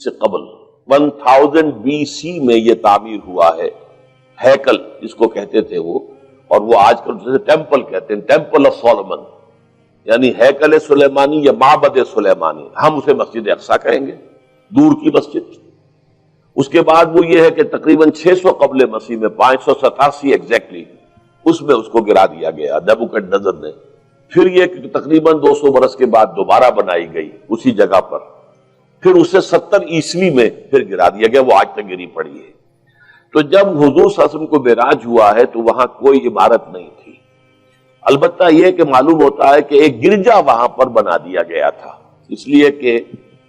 سے قبل 1000 BC میں یہ تعمیر ہوا ہے ہیکل جس کو کہتے تھے وہ، اور وہ آج کل جیسے ٹیمپل کہتے ہیں، ٹیمپل آف سولومن، یعنی ہیکل سلیمانی یا معبد سلیمانی، ہم اسے مسجد اقصی کہیں گے، دور کی مسجد۔ اس کے بعد وہ یہ ہے کہ تقریباً 600 قبل مسیح میں 587 ایگزیکٹلی اس میں اس کو گرا دیا گیا نیبوکڈنیزر نے۔ پھر یہ کہ تقریباً 200 برس کے بعد دوبارہ بنائی گئی اسی جگہ پر، پھر اسے 70 عیسوی میں پھر گرا دیا گیا، وہ آج تک گری پڑی ہے۔ تو جب حضور صلی اللہ علیہ وسلم کو معراج ہوا ہے تو وہاں کوئی عمارت نہیں تھی، البتہ یہ کہ معلوم ہوتا ہے کہ ایک گرجا وہاں پر بنا دیا گیا تھا، اس لیے کہ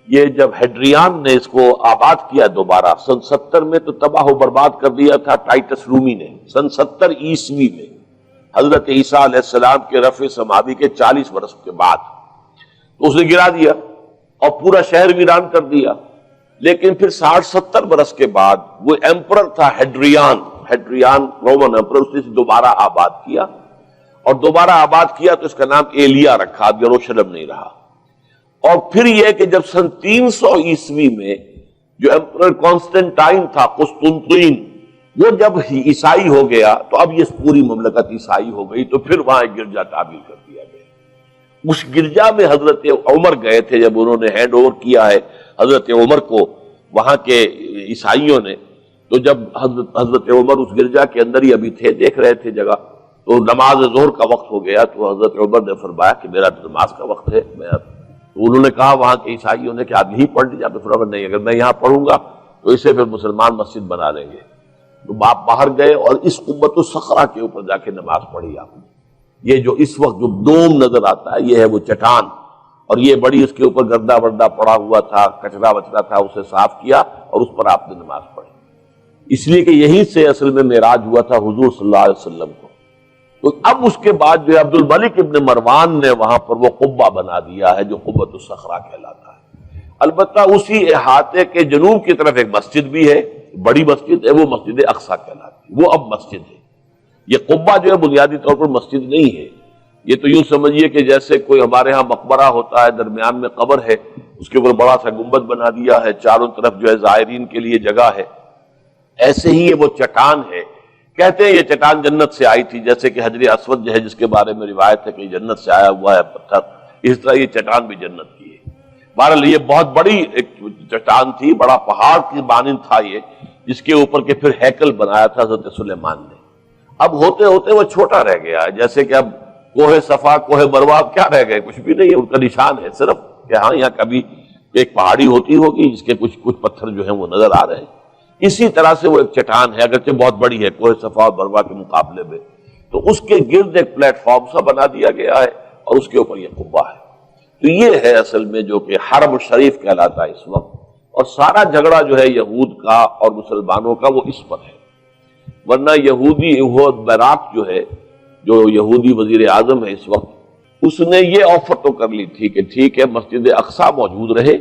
یہ جب ہیڈریان نے اس کو آباد کیا دوبارہ سن 70 میں تو تباہ و برباد کر دیا تھا ٹائٹس رومی نے سن 70 عیسوی میں، حضرت عیسیٰ علیہ السلام کے رفع سماوی کے 40 برس کے بعد، تو اس نے گرا دیا اور پورا شہر ویران کر دیا۔ لیکن پھر 60-70 برس کے بعد وہ ایمپرر تھا ہیڈریان رومن ایمپرر، اس نے دوبارہ آباد کیا، اور دوبارہ آباد کیا تو اس کا نام ایلیا رکھا، اب یروشلم نہیں رہا۔ اور پھر یہ کہ جب سن 300 عیسوی میں جو ایمپرر کانسٹنٹائن تھا قسطنطین، وہ جب عیسائی ہو گیا تو اب یہ پوری مملکت عیسائی ہو گئی، تو پھر وہاں ایک گرجا تعمیر کر دیا گیا۔ اس گرجا میں حضرت عمر گئے تھے جب انہوں نے ہینڈ اوور کیا ہے حضرت عمر کو وہاں کے عیسائیوں نے، تو جب حضرت عمر اس گرجا کے اندر ہی ابھی تھے، دیکھ رہے تھے جگہ، تو نماز ظہر کا وقت ہو گیا، تو حضرت عمر نے فرمایا کہ میرا نماز کا وقت ہے، انہوں نے کہا وہاں کے عیسائیوں نے کہ آپ یہی پڑھ لیجیے، تو فرمایا نہیں، اگر میں یہاں پڑھوں گا تو اسے پھر مسلمان مسجد بنا لیں گے۔ تو باپ باہر گئے اور اس قبۃ الصخرہ کے اوپر جا کے نماز پڑھی آپ نے۔ یہ جو اس وقت جو دوم نظر آتا ہے یہ ہے وہ چٹان، اور یہ بڑی اس کے اوپر گردہ وردہ پڑا ہوا تھا، کچرا وچرا تھا، اسے صاف کیا اور اس پر آپ نے نماز پڑھی، اس لیے کہ یہیں سے اصل میں معراج ہوا تھا حضور صلی اللہ علیہ وسلم کو۔ تو اب اس کے بعد جو عبد الملک ابن مروان نے وہاں پر وہ قبہ بنا دیا ہے جو قبۃ الصخرہ کہلاتا ہے۔ البتہ اسی احاطے کے جنوب کی طرف ایک مسجد بھی ہے، بڑی مسجد ہے، وہ مسجد اقصی کہلاتی ہے، وہ اب مسجد ہے۔ یہ قبہ جو ہے بنیادی طور پر مسجد نہیں ہے، یہ تو یوں سمجھیے کہ جیسے کوئی ہمارے ہاں مقبرہ ہوتا ہے، درمیان میں قبر ہے، اس کے اوپر بڑا سا گنبد بنا دیا ہے، چاروں طرف جو ہے زائرین کے لیے جگہ ہے، ایسے ہی یہ وہ چٹان ہے۔ کہتے ہیں یہ چٹان جنت سے آئی تھی، جیسے کہ حجر اسود جو ہے جس کے بارے میں روایت ہے کہ جنت سے آیا ہوا ہے پتھر، اس طرح یہ چٹان بھی جنت کی ہے۔ بہرحال یہ بہت بڑی ایک چٹان تھی، بڑا پہاڑ کی مانند تھا یہ، جس کے اوپر کے پھر ہیکل بنایا تھا حضرت سلیمان نے۔ اب ہوتے ہوتے وہ چھوٹا رہ گیا ہے، جیسے کہ اب کوہ صفا کوہ مروہ کیا رہ گئے، کچھ بھی نہیں ہے، ان کا نشان ہے صرف کہ ہاں یہاں کبھی ایک پہاڑی ہوتی ہوگی جس کے کچھ پتھر جو ہیں وہ نظر آ رہے ہیں۔ اسی طرح سے وہ ایک چٹان ہے، اگرچہ بہت بڑی ہے کوہ صفا اور مروہ کے مقابلے میں، تو اس کے گرد ایک پلیٹ فارم سا بنا دیا گیا ہے اور اس کے اوپر یہ قبہ ہے۔ تو یہ ہے اصل میں جو کہ حرم شریف کہلاتا ہے اس وقت، اور سارا جھگڑا جو ہے یہود کا اور مسلمانوں کا وہ اس پر ہے۔ ورنہ یہودی ایہود بیراق جو ہے، جو یہودی وزیر اعظم ہے اس وقت، اس نے یہ آفر تو کر لی تھی کہ ٹھیک ہے مسجد اقصی موجود رہے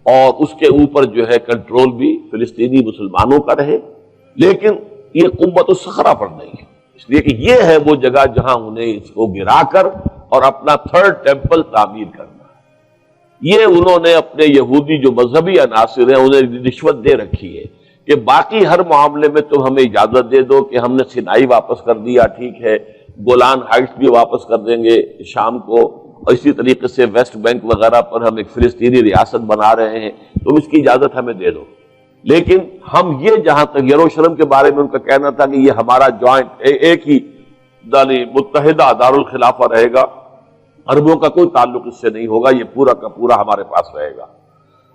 اور اس کے اوپر جو ہے کنٹرول بھی فلسطینی مسلمانوں کا رہے، لیکن یہ قبۃ الصخرہ پر نہیں ہے، اس لیے کہ یہ ہے وہ جگہ جہاں انہیں اس کو گرا کر اور اپنا تھرڈ ٹیمپل تعمیر کرنا ہے۔ یہ انہوں نے اپنے یہودی جو مذہبی عناصر ہیں انہیں رشوت دے رکھی ہے کہ باقی ہر معاملے میں تم ہمیں اجازت دے دو کہ ہم نے سینائی واپس کر دیا، ٹھیک ہے، گولان ہائٹس بھی واپس کر دیں گے شام کو، اور اسی طریقے سے ویسٹ بینک وغیرہ پر ہم ایک فلسطینی ریاست بنا رہے ہیں، تم اس کی اجازت ہمیں دے دو، لیکن ہم یہ جہاں تک یروشلم کے بارے میں ان کا کہنا تھا کہ یہ ہمارا جوائنٹ ایک ہی متحدہ دارالخلافہ رہے گا، عربوں کا کوئی تعلق اس سے نہیں ہوگا، یہ پورا کا پورا ہمارے پاس رہے گا،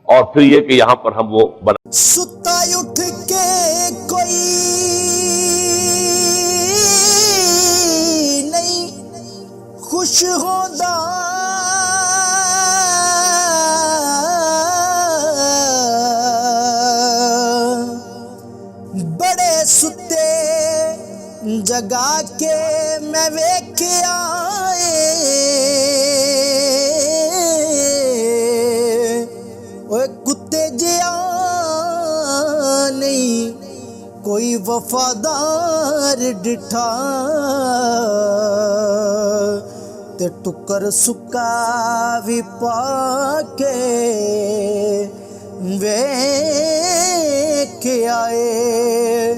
اور پھر یہ کہ یہاں پر ہم وہ بنا ستا اٹھ کے کوئی نہیں خوش ہوتا، بڑے ستے جگا کے میں ویکھیا کتے جیا نہیں کوئی وفادار ڈٹھا، تے ٹکر سکا بھی پا کے ਵੇਖ ਆਏ।